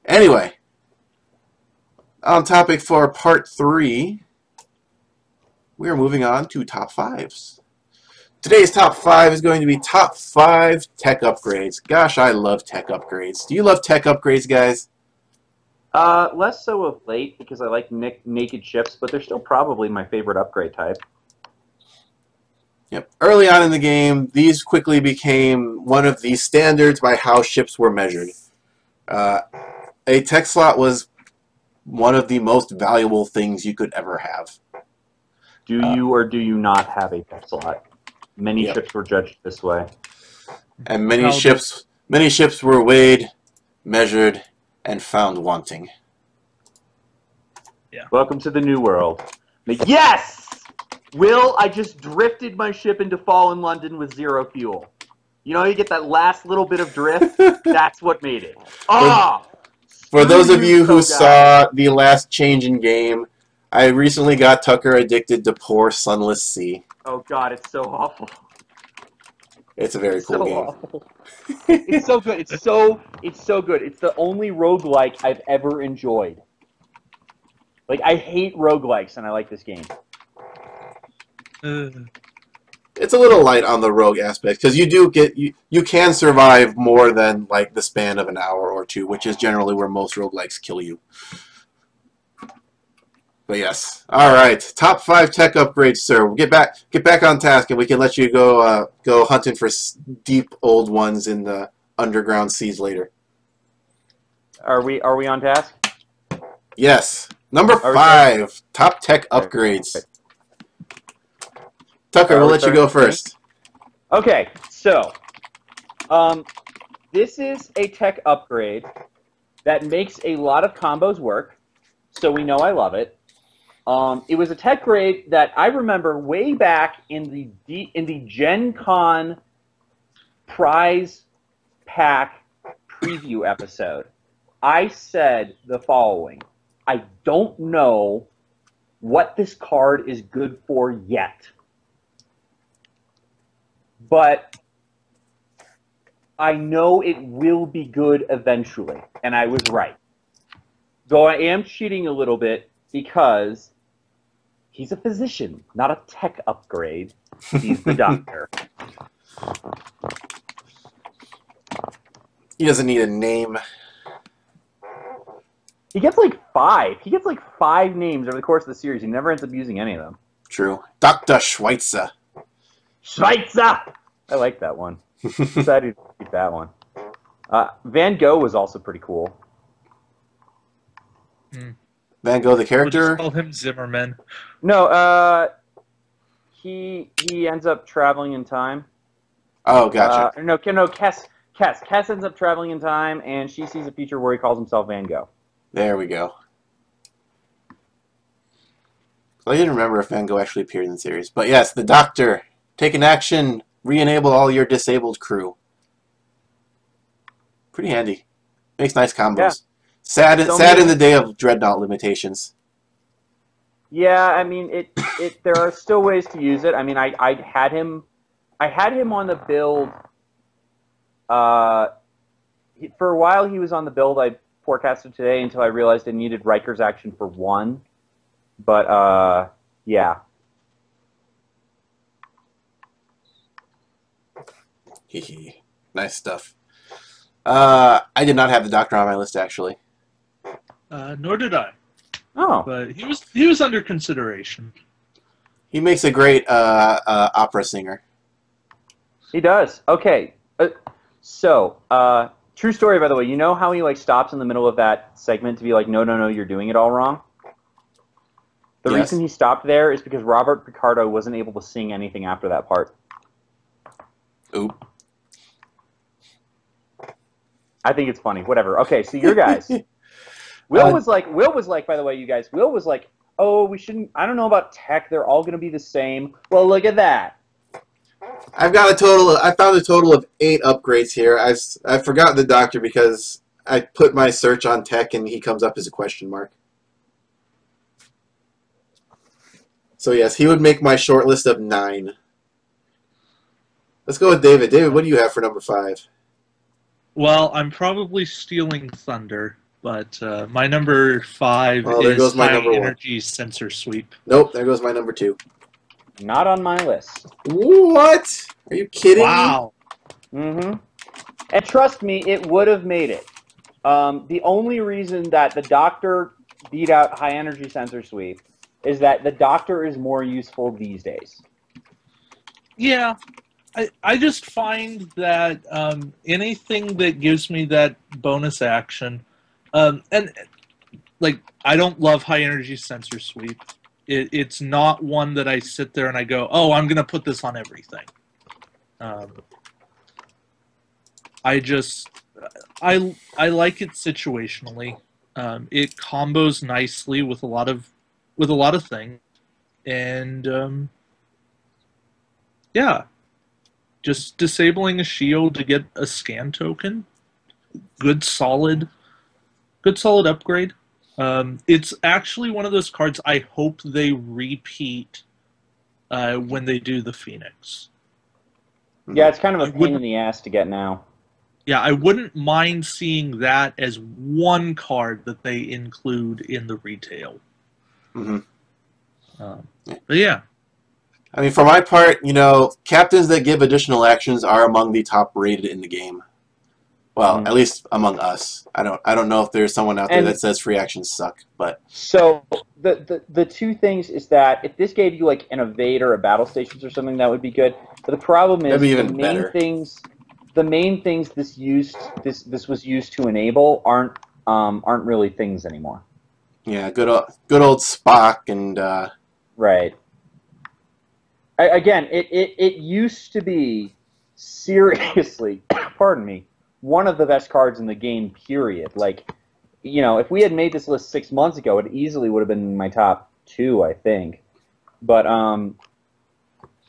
Anyway, on topic for part 3, we are moving on to top 5s. Today's top 5 is going to be top 5 tech upgrades. Gosh, I love tech upgrades. Do you love tech upgrades, guys? Less so of late because I like naked ships, but they're still probably my favorite upgrade type. Yep. Early on in the game, these quickly became one of the standards by how ships were measured. A tech slot was one of the most valuable things you could ever have. Do you or do you not have a tech slot? Many Yep. ships were judged this way. And many ships were weighed, measured, and found wanting. Yeah. Welcome to the new world. Yes! Will, I just drifted my ship into Fallen London with 0 fuel. You know, you get that last little bit of drift? That's what made it. Ah! For those of you who saw the last change in game, I recently got Tucker addicted to Poor Sunless Sea. Oh god, it's so awful. It's a very cool game. Awful. It's so good. It's so good. It's the only roguelike I've ever enjoyed. Like, I hate roguelikes, and I like this game. It's a little light on the rogue aspect because you can survive more than like the span of an hour or two, which is generally where most roguelikes kill you. But yes, all right, top 5 tech upgrades, sir. Get back on task, and we can let you go hunting for deep old ones in the underground seas later. Are we on task? Yes, number 5, top tech upgrades. Tucker, we'll let you go first. Okay, so this is a tech upgrade that makes a lot of combos work, so we know I love it. It was a tech upgrade that I remember way back in the Gen Con prize pack preview episode. I said the following: I don't know what this card is good for yet, but I know it will be good eventually, and I was right. Though I am cheating a little bit because he's a physician, not a tech upgrade. He's the doctor. He doesn't need a name. He gets like 5. He gets like 5 names over the course of the series. He never ends up using any of them. True. Dr. Schweitzer. Schweitzer! I like that one. Decided to keep that one. Van Gogh was also pretty cool. Van Gogh, the character? We'll just call him Zimmerman. No, he ends up traveling in time. Oh, gotcha. No, Kess. Kess ends up traveling in time, and she sees a future where he calls himself Van Gogh. There we go. So I didn't remember if Van Gogh actually appeared in the series. But yes, the Doctor. Take an action. Re-enable all your disabled crew. Pretty handy. Makes nice combos. Yeah. Sad in the day of Dreadnought limitations. Yeah, I mean, there are still ways to use it. I mean, I had him on the build. For a while, he was on the build I forecasted today until I realized it needed Riker's action for 1. But yeah. Nice stuff. I did not have the Doctor on my list, actually. Nor did I. Oh, but he was under consideration. He makes a great opera singer. He does. Okay, so true story, by the way. You know how he like stops in the middle of that segment to be like, no, you're doing it all wrong. The reason he stopped there is because Robert Picardo wasn't able to sing anything after that part. Oop. I think it's funny. Whatever. Okay, so your guys. Will was like, by the way, you guys, Will was like, oh, we shouldn't, I don't know about tech, they're all going to be the same. Well, look at that. I found a total of 8 upgrades here. I forgot the Doctor because I put my search on tech and he comes up as a question mark. So yes, he would make my short list of 9. Let's go with David. David, what do you have for number 5? Well, I'm probably stealing thunder, But my number 5 Well, there is goes my high number 1. energy sensor sweep. Nope, there goes my number 2. Not on my list. What? Are you kidding me? Wow. Mm-hmm. And trust me, it would have made it. The only reason that the Doctor beat out high energy sensor sweep is that the Doctor is more useful these days. Yeah. I just find that anything that gives me that bonus action, and like I don't love high energy sensor sweep. It's not one that I sit there and I go, oh, I'm going to put this on everything. I like it situationally. It combos nicely with a lot of things, and yeah, just disabling a shield to get a scan token. Good solid upgrade. It's actually one of those cards I hope they repeat when they do the Phoenix. Yeah, it's kind of a pain in the ass to get now. Yeah, I wouldn't mind seeing that as one card that they include in the retail. Mm-hmm. But yeah. I mean, for my part, you know, captains that give additional actions are among the top rated in the game. Well, at least among us. I don't know if there's someone out there that says free actions suck, but so the two things is that if this gave you like an evade or a battle stations or something, that would be good. But the problem is the main things this was used to enable aren't really things anymore. Yeah, good old Spock and right. Again, it used to be seriously, pardon me, one of the best cards in the game, period. Like, you know, if we had made this list 6 months ago, it easily would have been in my top 2, I think. But,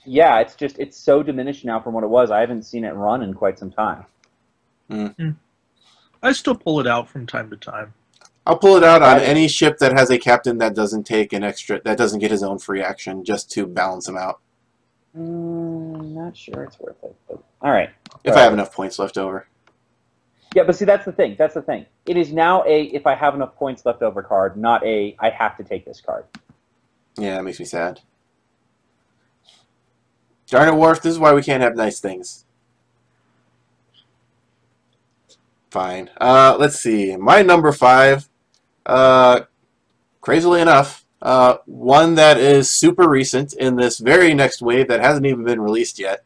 yeah, it's so diminished now from what it was. I haven't seen it run in quite some time. I still pull it out from time to time. I'll pull it out on any ship that has a captain that doesn't take an extra, that doesn't get his own free action, just to balance him out. Not sure it's worth it. But, all right. If I have enough points left over. Yeah, but see, that's the thing. That's the thing. It is now a if I have enough points left over card, not a I have to take this card. Yeah, that makes me sad. Darn it, Worf, this is why we can't have nice things. Fine. Let's see. My number 5, crazily enough, one that is super recent in this very next wave that hasn't even been released yet.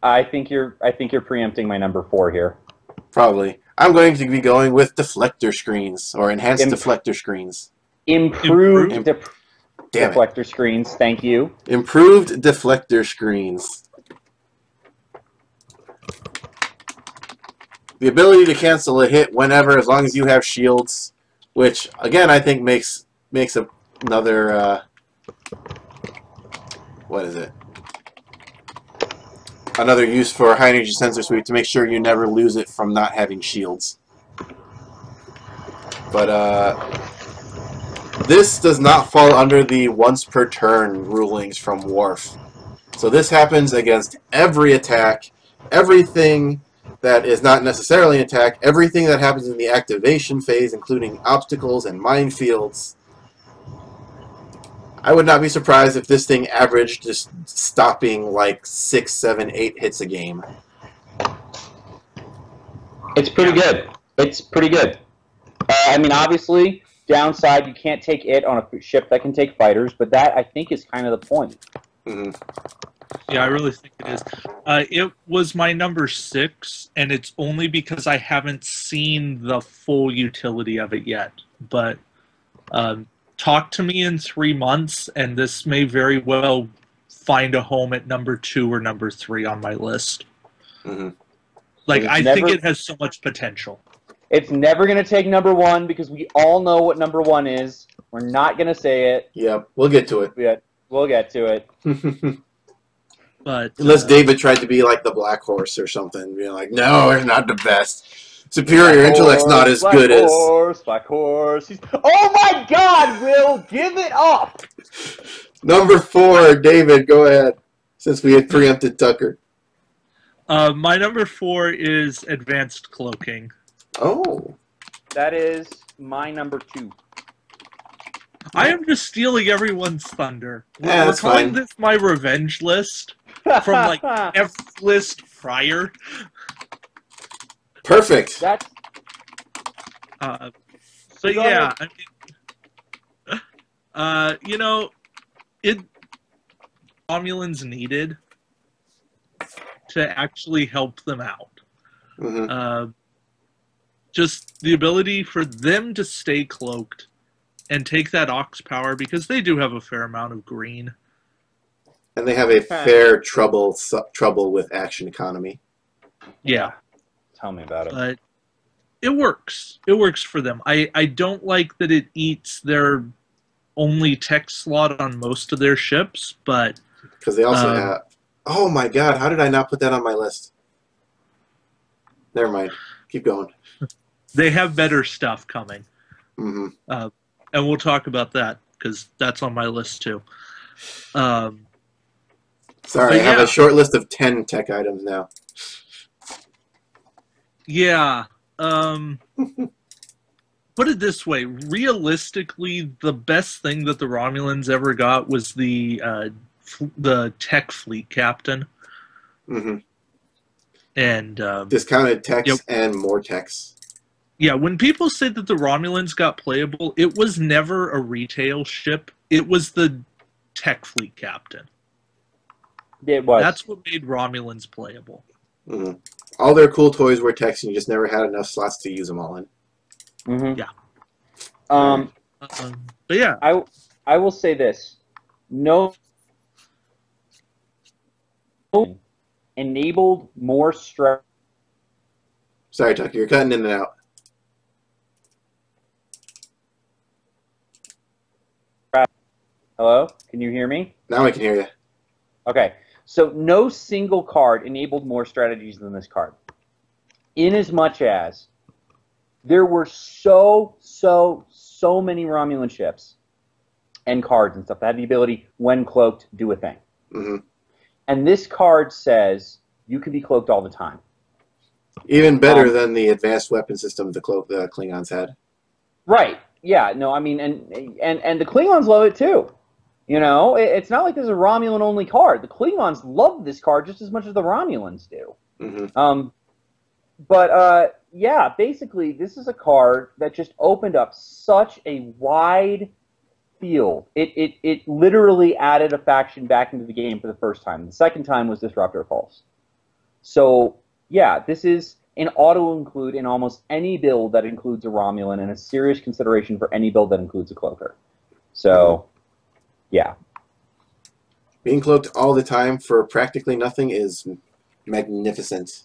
I think you're preempting my number 4 here. Probably. I'm going to be going with deflector screens, or enhanced deflector screens. Improved deflector screens, thank you. Improved deflector screens. The ability to cancel a hit whenever, as long as you have shields, which, again, I think makes another, what is it? Another use for high energy sensor sweep to make sure you never lose it from not having shields. But this does not fall under the once per turn rulings from Worf. So this happens against every attack, everything that is not necessarily an attack, everything that happens in the activation phase, including obstacles and minefields. I would not be surprised if this thing averaged just stopping like 6, 7, 8 hits a game. It's pretty good. It's pretty good. I mean, obviously, downside, you can't take it on a ship that can take fighters, but that, I think, is kind of the point. Mm-hmm. Yeah, I really think it is. It was my number 6, and it's only because I haven't seen the full utility of it yet. But talk to me in 3 months, and this may very well find a home at number 2 or number 3 on my list. Mm-hmm. Like, I think it has so much potential. It's never going to take number 1 because we all know what number 1 is. We're not going to say it. Yep, we'll get to it. Yeah, we'll get to it. But unless David tried to be like the Black Horse or something, being like, no, it's not the best. Superior intellect's not as good as... Black Horse. Oh my God, Will, give it up! Number 4, David, go ahead, since we had preempted Tucker. My number 4 is Advanced Cloaking. Oh. That is my number 2. I am just stealing everyone's thunder. Yeah, We're that's calling fine. this my revenge list from like every list prior. Perfect. That's But go yeah, ahead. I mean, you know, Romulans needed to actually help them out. Mm-hmm. Just the ability for them to stay cloaked and take that Ox power, because they do have a fair amount of green. And they have a fair trouble with action economy. Yeah. Tell me about it. But it works. It works for them. I don't like that it eats their only tech slot on most of their ships, but... Because they also have... Oh my god, how did I not put that on my list? Never mind. Keep going. They have better stuff coming. Mm-hmm. And we'll talk about that, because that's on my list too. Sorry, I have a short list of 10 tech items now. Yeah. Put it this way. Realistically, the best thing that the Romulans ever got was the tech fleet captain. Mm-hmm. And discounted techs and more techs. Yeah, when people say that the Romulans got playable, it was never a retail ship. It was the tech fleet captain. It was. That's what made Romulans playable. Mm-hmm. All their cool toys were techs, and you just never had enough slots to use them all in. Mm-hmm. Yeah. But yeah, I will say this: no enabled more stress. Sorry, Tucker, you're cutting in and out. Hello? Can you hear me? Now I can hear you. Okay. So no single card enabled more strategies than this card. Inasmuch as there were so many Romulan ships and cards and stuff that had the ability, when cloaked, do a thing. Mm-hmm. And this card says you can be cloaked all the time. Even better than the advanced weapon system the Klingons had. Right. Yeah. No, I mean, and the Klingons love it too. You know, it's not like this is a Romulan-only card. The Klingons love this card just as much as the Romulans do. Mm-hmm. Yeah, basically, this is a card that just opened up such a wide field. It literally added a faction back into the game for the first time. The second time was Disruptor Pulse. So, yeah, this is an auto-include in almost any build that includes a Romulan, and a serious consideration for any build that includes a Cloaker. So, yeah. Being cloaked all the time for practically nothing is magnificent.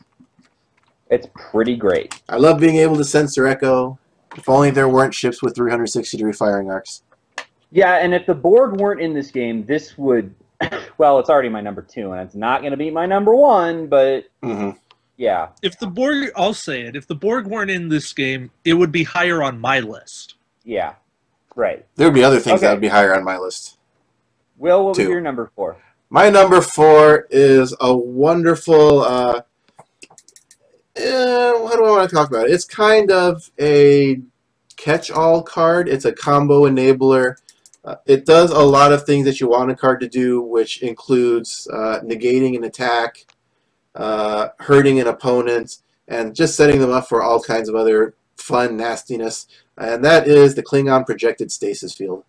It's pretty great. I love being able to sensor echo. If only there weren't ships with 360-degree firing arcs. Yeah, and if the Borg weren't in this game, this would... Well, it's already my number 2, and it's not going to be my number 1, but... Mm-hmm. Yeah. If the Borg... I'll say it. If the Borg weren't in this game, it would be higher on my list. Yeah. Right. There would be other things that would be higher on my list. Will, what was your number 4? My number 4 is a wonderful... how do I want to talk about it? It's kind of a catch-all card. It's a combo enabler. It does a lot of things that you want a card to do, which includes negating an attack, hurting an opponent, and just setting them up for all kinds of other fun nastiness. And that is the Klingon Projected Stasis Field.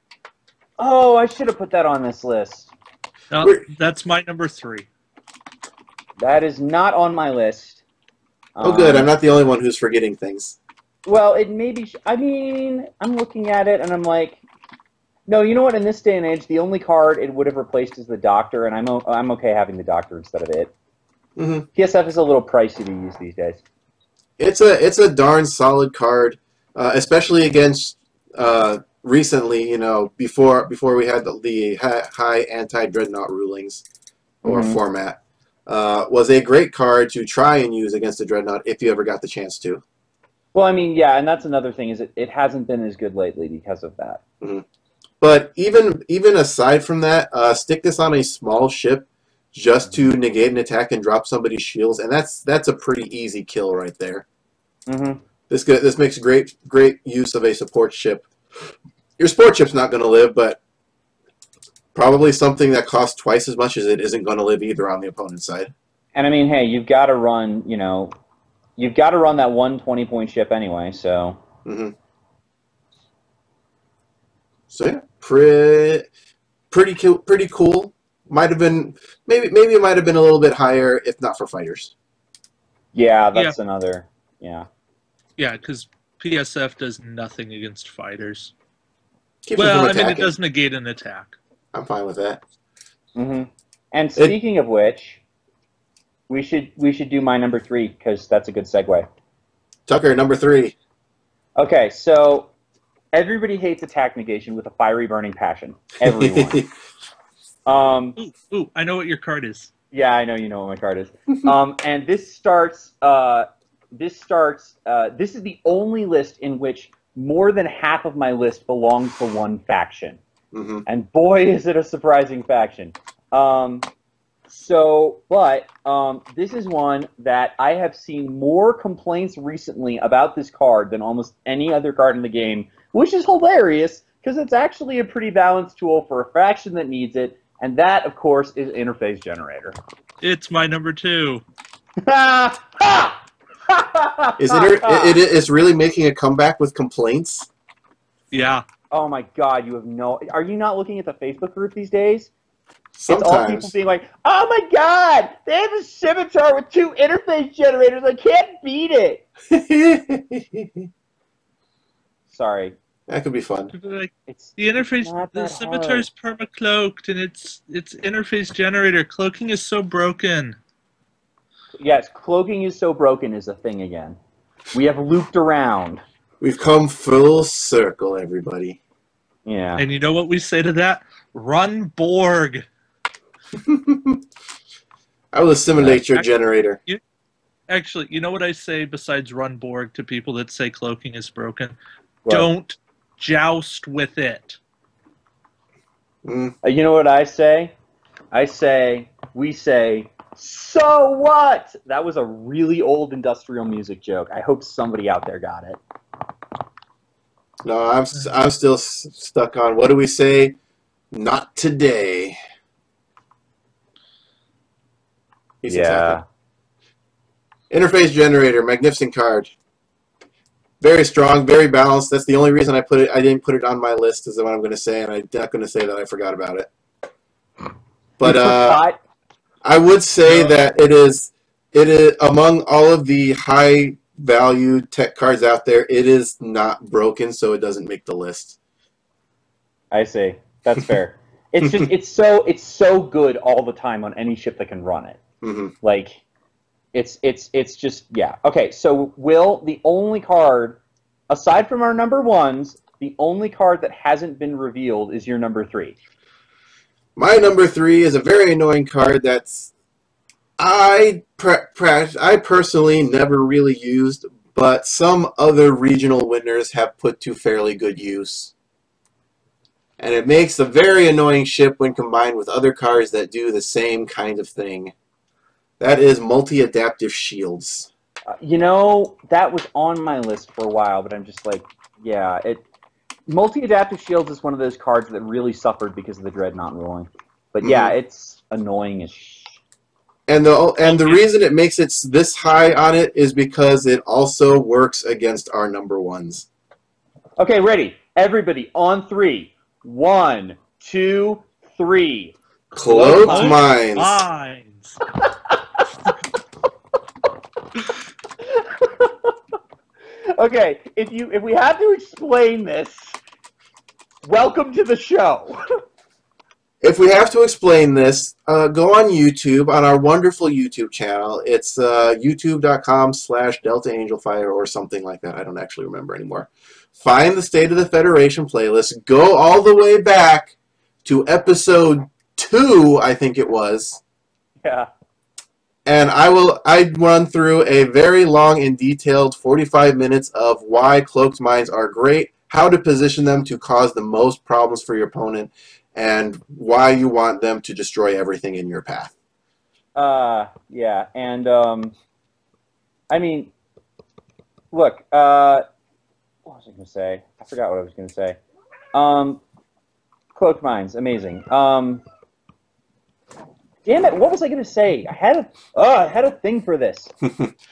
Oh, I should have put that on this list. No, that's my number 3. That is not on my list. Oh, good. I'm not the only one who's forgetting things. Well, it may be... I mean, I'm looking at it, and I'm like... No, you know what? In this day and age, the only card it would have replaced is the Doctor, and I'm okay having the Doctor instead of it. Mm-hmm. PSF is a little pricey to use these days. It's a darn solid card, especially against recently. You know, before we had the high anti-dreadnought rulings or format. Was a great card to try and use against a dreadnought if you ever got the chance to. Well, I mean, yeah, and that's another thing, is it hasn't been as good lately because of that. Mm-hmm. But even aside from that, stick this on a small ship just to negate an attack and drop somebody's shields, and that's a pretty easy kill right there. Mm-hmm. This makes great use of a support ship. Your support ship's not going to live, but probably something that costs twice as much as it isn't going to live either on the opponent's side. And I mean, hey, you've got to run, you've got to run that 120-point ship anyway, so. Mm-hmm. So yeah, pretty cool. Might have been maybe it might have been a little bit higher if not for fighters. Yeah, that's another. Yeah. Yeah, because PSF does nothing against fighters. Keeps them from I mean, it attacking. does negate an attack. I'm fine with that. Mm-hmm. And speaking of which, we should do my number 3 because that's a good segue. Tucker, number 3. Okay, so everybody hates attack negation with a fiery burning passion. Everyone. Ooh, I know what your card is. Yeah, I know you know what my card is. And this starts. This is the only list in which more than half of my list belongs to one faction. Mm-hmm. And boy, is it a surprising faction. This is one that I have seen more complaints recently about this card than almost any other card in the game, which is hilarious because it's actually a pretty balanced tool for a faction that needs it, and that, of course, is Interface Generator. It's my number 2. It's really making a comeback with complaints? Yeah. Oh my God, you have no... Are you not looking at the Facebook group these days? Sometimes. It's all people being like, oh my God, they have a scimitar with 2 interface generators. I can't beat it. Sorry. That could be fun. It's the interface, the scimitar is perma-cloaked, and it's interface generator. Cloaking is so broken. Yes, cloaking is so broken is a thing again. We have looped around. We've come full circle, everybody. Yeah. And you know what we say to that? Run Borg. I will assimilate your generator. Actually, you know what I say besides run Borg to people that say cloaking is broken? What? Don't joust with it. You know what I say? We say, so what? That was a really old industrial music joke. I hope somebody out there got it. No, I'm still stuck on, what do we say? Not today. Yeah. Interface generator, magnificent card. Very strong, very balanced. That's the only reason I didn't put it on my list, is what I'm going to say, and I'm not going to say that I forgot about it. But I would say that it is among all of the high value tech cards out there, it is not broken, so it doesn't make the list. I see. That's fair. It's just it's so good all the time on any ship that can run it. Mm-hmm. Like it's just, yeah. Okay, so Will, the only card aside from our number 1s, the only card that hasn't been revealed is your number 3. My number 3 is a very annoying card that's I personally never really used, but some other regional winners have put to fairly good use. And it makes a very annoying ship when combined with other cards that do the same kind of thing. That is multi-adaptive shields. You know, that was on my list for a while, but I'm just like, yeah, multi-adaptive shields is one of those cards that really suffered because of the Dreadnought ruling. But yeah, it's annoying as And the reason it makes it this high on it is because it also works against our number 1s. Okay, ready. Everybody on 3. 1, 2, 3. Cloaked Mines. Okay, if we have to explain this, welcome to the show. If we have to explain this, go on YouTube, on our wonderful YouTube channel. It's youtube.com/DeltaAngelFire or something like that. I don't actually remember anymore. Find the State of the Federation playlist. Go all the way back to episode 2, I think it was. Yeah. And I run through a very long and detailed 45 minutes of why cloaked mines are great, how to position them to cause the most problems for your opponent, and why you want them to destroy everything in your path. Yeah, and I mean, look, what was I going to say? I forgot what I was going to say. Cloaked Mines, amazing. Damn it, what was I going to say? I had a thing for this.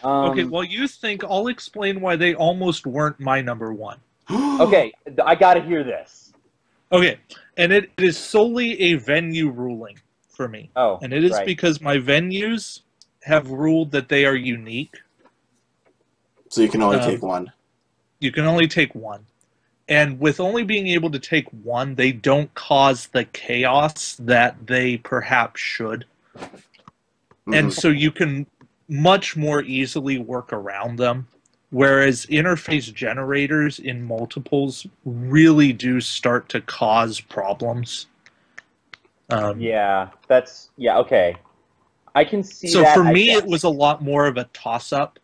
Okay, while you think, I'll explain why they almost weren't my number one. Okay, I got to hear this. Okay, and it is solely a venue ruling for me. Oh, and it is right. because my venues have ruled that they are unique. So you can only take one. You can only take one. And with only being able to take one, they don't cause the chaos that they perhaps should. Mm-hmm. And so you can much more easily work around them. Whereas interface generators in multiples really do start to cause problems. Yeah, okay. I can see so that. So for me, it was a lot more of a toss-up.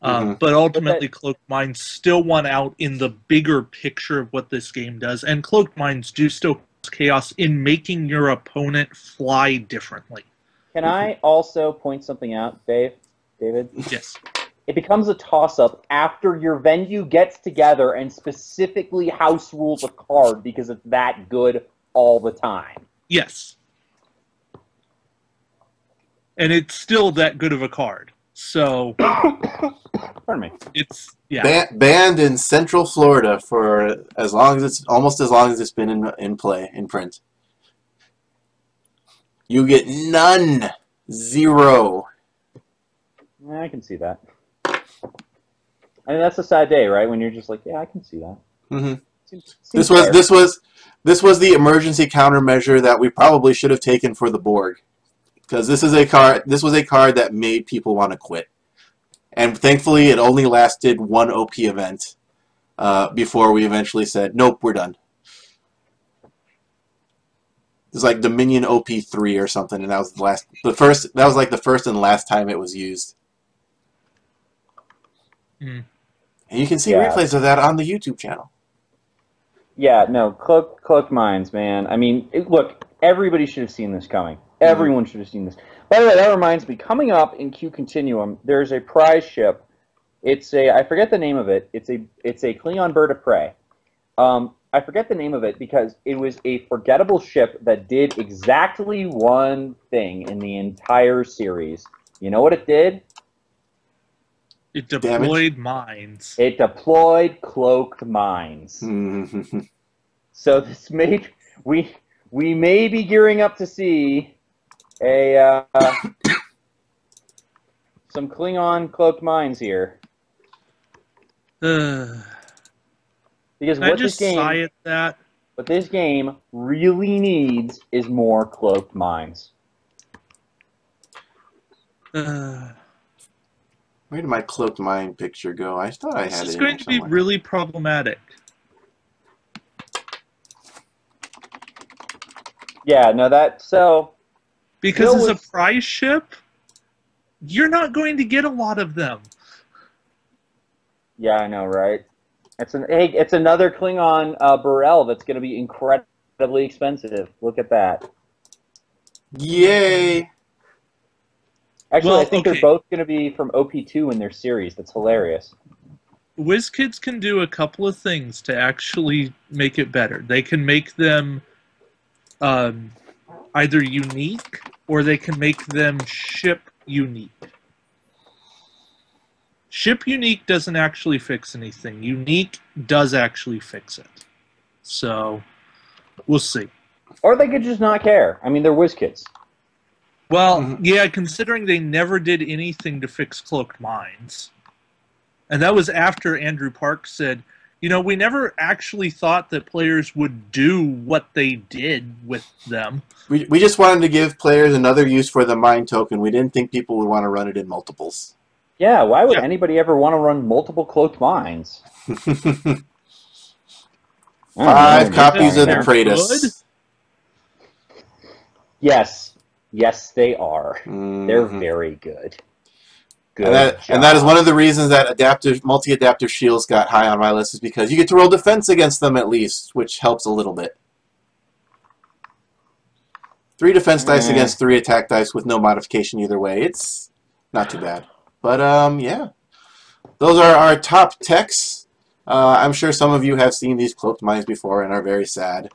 But ultimately, Cloaked Mines still won out in the bigger picture of what this game does. And Cloaked Mines do still cause chaos in making your opponent fly differently. Can I also point something out, David? Yes. It becomes a toss-up after your venue gets together and specifically house rules a card because it's that good all the time. Yes. And it's still that good of a card. So, pardon me. It's banned in Central Florida for almost as long as it's been in print. You get none, 0. I can see that. I mean, that's a sad day, right? When you're just like, yeah, I can see that. Mm-hmm. Seems this fair. was the emergency countermeasure that we probably should have taken for the Borg. Because this was a card that made people want to quit. And thankfully, it only lasted one OP event before we eventually said, nope, we're done. It was like Dominion OP3 or something, and that was that was like the first and last time it was used. Mm. And you can see replays of that on the YouTube channel. Yeah, no, Cloaked Mines, man. I mean, look, everybody should have seen this coming. Everyone should have seen this. By the way, that reminds me, coming up in Q Continuum, there's a prize ship. It's I forget the name of it. It's a Klingon bird of prey. I forget the name of it because it was a forgettable ship that did exactly one thing in the entire series. You know what it did? It deployed mines. It deployed Cloaked Mines. So this we may be gearing up to see some Klingon Cloaked Mines here. Because what this game really needs is more Cloaked Mines. Where did my Cloaked Mine picture go? I thought I had it. It's going to be really problematic. Yeah, no, because as a prize ship, you're not going to get a lot of them. Yeah, I know, right? It's another Klingon Burrell that's going to be incredibly expensive. Look at that. Yay! Actually, I think they're both going to be from OP2 in their series. That's hilarious. WizKids can do a couple of things to actually make it better. They can make them either unique or they can make them ship unique. Ship unique doesn't actually fix anything. Unique does actually fix it. So, we'll see. Or they could just not care. I mean, they're WizKids. Well, yeah, considering they never did anything to fix Cloaked Mines. And that was after Andrew Park said, you know, we never actually thought that players would do what they did with them. We just wanted to give players another use for the mine token. We didn't think people would want to run it in multiples. Yeah, why would anybody ever want to run multiple Cloaked Mines? 5 copies of the Kratos. Yes. Yes, they are. They're very good. And that is one of the reasons that multi-adaptive shields got high on my list, is because you get to roll defense against them at least, which helps a little bit. 3 defense dice against 3 attack dice with no modification either way. It's not too bad. But, yeah. those are our top techs. I'm sure some of you have seen these cloaked mines before and are very sad.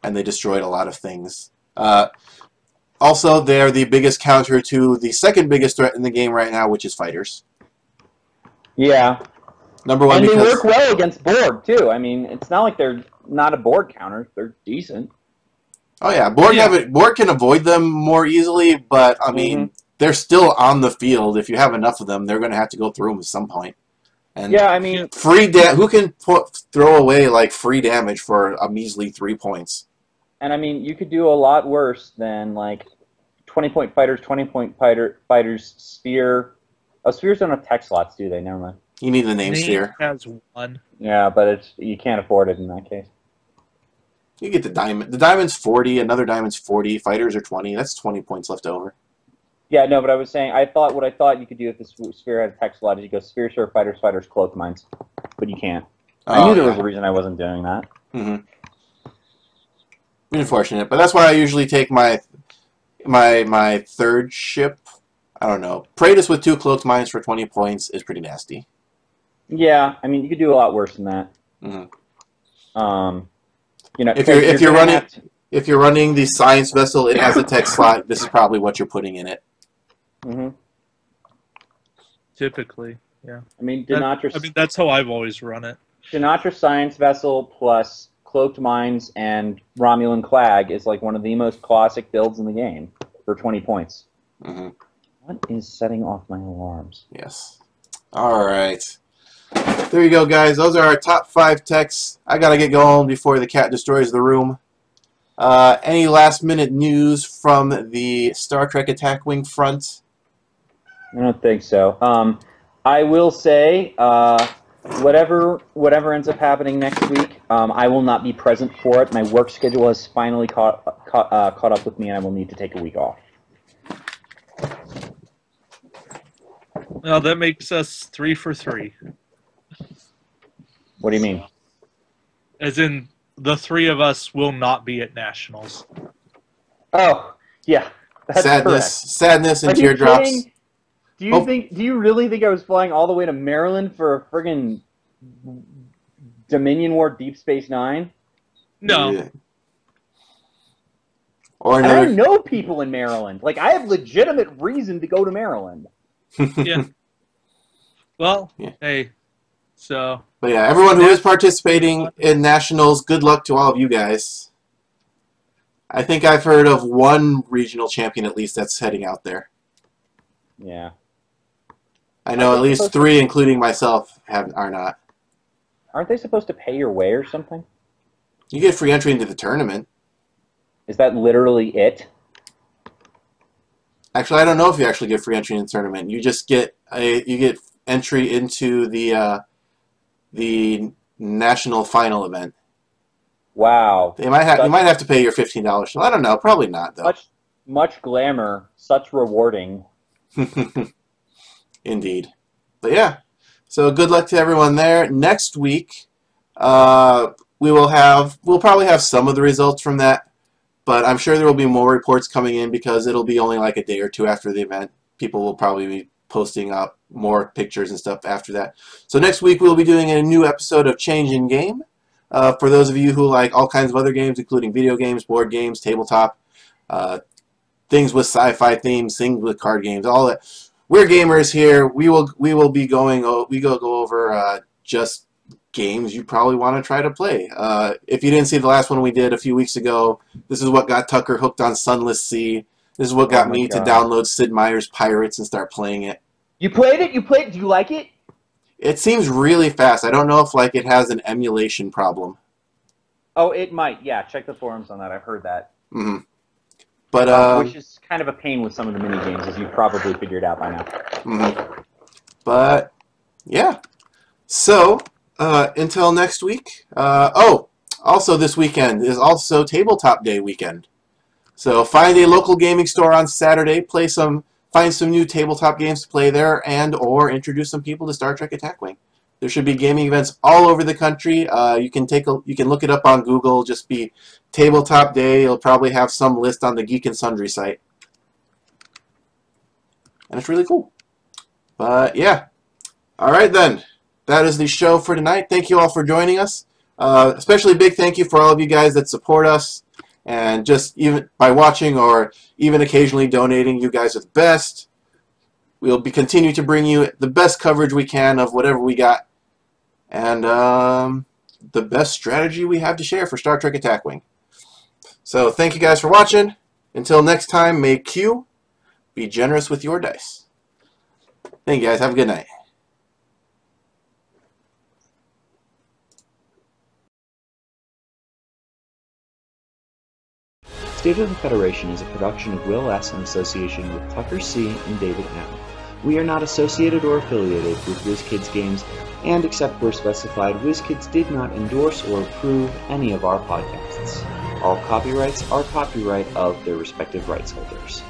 And they destroyed a lot of things. Also, they're the biggest counter to the second biggest threat in the game right now, which is fighters. Yeah. Number one, and because they work well against board, too. I mean, it's not like they're not a board counter. They're decent. oh yeah, board can avoid them more easily, but I mean, they're still on the field. If you have enough of them, they're going to have to go through them at some point. And yeah, I mean, who can throw away like free damage for a measly 3 points? And I mean, you could do a lot worse than like 20-point fighters, 20-point fighters, sphere. Oh, spheres don't have tech slots, do they? Never mind. You need the name sphere. Has one. Yeah, but you can't afford it in that case. You get the diamond. The diamond's 40. Another diamond's 40. Fighters are 20. That's 20 points left over. Yeah, no, but I was saying, what I thought you could do if the sphere had a tech slot is you go sphere, sphere, fighters, fighters, cloak mines, but you can't. I knew there was a reason I wasn't doing that. Unfortunate, but that's why I usually take my third ship. I don't know. Praetus with 2 cloaked mines for 20 points is pretty nasty. Yeah, I mean, you could do a lot worse than that. You know, if you're running the science vessel, it has a tech slot. This is probably what you're putting in it. Typically, yeah. I mean, that's how I've always run it. Denatra Science Vessel plus Cloaked Mines and Romulan Clag is like one of the most classic builds in the game for 20 points. What is setting off my alarms? Yes. All right. There you go, guys. Those are our top 5 techs. I got to get going before the cat destroys the room. Any last-minute news from the Star Trek Attack Wing front? I don't think so. I will say, whatever ends up happening next week, I will not be present for it. My work schedule has finally caught up with me, and I will need to take a week off. Well, that makes us 3 for 3. What do you mean? As in, the 3 of us will not be at Nationals. Oh, yeah. That's correct. Sadness and teardrops. Kidding? Do you really think I was flying all the way to Maryland for a friggin' Dominion War Deep Space Nine? No. Yeah. I don't know people in Maryland. Like, I have legitimate reason to go to Maryland. Yeah. Well, hey, so... But yeah, everyone who is participating in Nationals, good luck to all of you guys. I think I've heard of one regional champion at least that's heading out there. Yeah. I know at least 3, including myself, are not. Aren't they supposed to pay your way or something? You get free entry into the tournament. Is that literally it? Actually, I don't know if you actually get free entry in the tournament. You just get entry into the national final event. Wow. You might have to pay your $15. I don't know. Probably not though. Much glamour, such rewarding. Indeed. But yeah. So good luck to everyone there. Next week, we'll probably have some of the results from that, but I'm sure there will be more reports coming in because it'll be only like a day or 2 after the event. People will probably be posting up more pictures and stuff after that. So next week we'll be doing a new episode of Change in Game. For those of you who like all kinds of other games, including video games, board games, tabletop, things with sci-fi themes, things with card games, all that. We're gamers here. We will be going go over just games you probably want to try to play. If you didn't see the last one we did a few weeks ago, this is what got Tucker hooked on Sunless Sea. This is what got me to download Sid Meier's Pirates and start playing it. You played it? Do you like it? It seems really fast. I don't know if like it has an emulation problem. Oh, it might. Yeah, check the forums on that. I've heard that. But which is kind of a pain with some of the mini games, as you've probably figured out by now. But yeah. So until next week. Also this weekend is also Tabletop Day weekend. So find a local gaming store on Saturday. Find some new tabletop games to play there, or introduce some people to Star Trek Attack Wing. There should be gaming events all over the country. You can look it up on Google. Just be Tabletop Day. You'll probably have some list on the Geek and Sundry site, and it's really cool. But yeah, All right, then. That is the show for tonight. Thank you all for joining us. Especially a big thank you for all of you guys that support us. And just even by watching or even occasionally donating, you guys are the best. We'll continue to bring you the best coverage we can of whatever we got. And the best strategy we have to share for Star Trek Attack Wing. So thank you guys for watching. Until next time, may Q be generous with your dice. Thank you guys. Have a good night. State of the Federation is a production of Will S. in association with Tucker C. and David M. We are not associated or affiliated with WizKids games, and except where specified, WizKids did not endorse or approve any of our podcasts. All copyrights are copyright of their respective rights holders.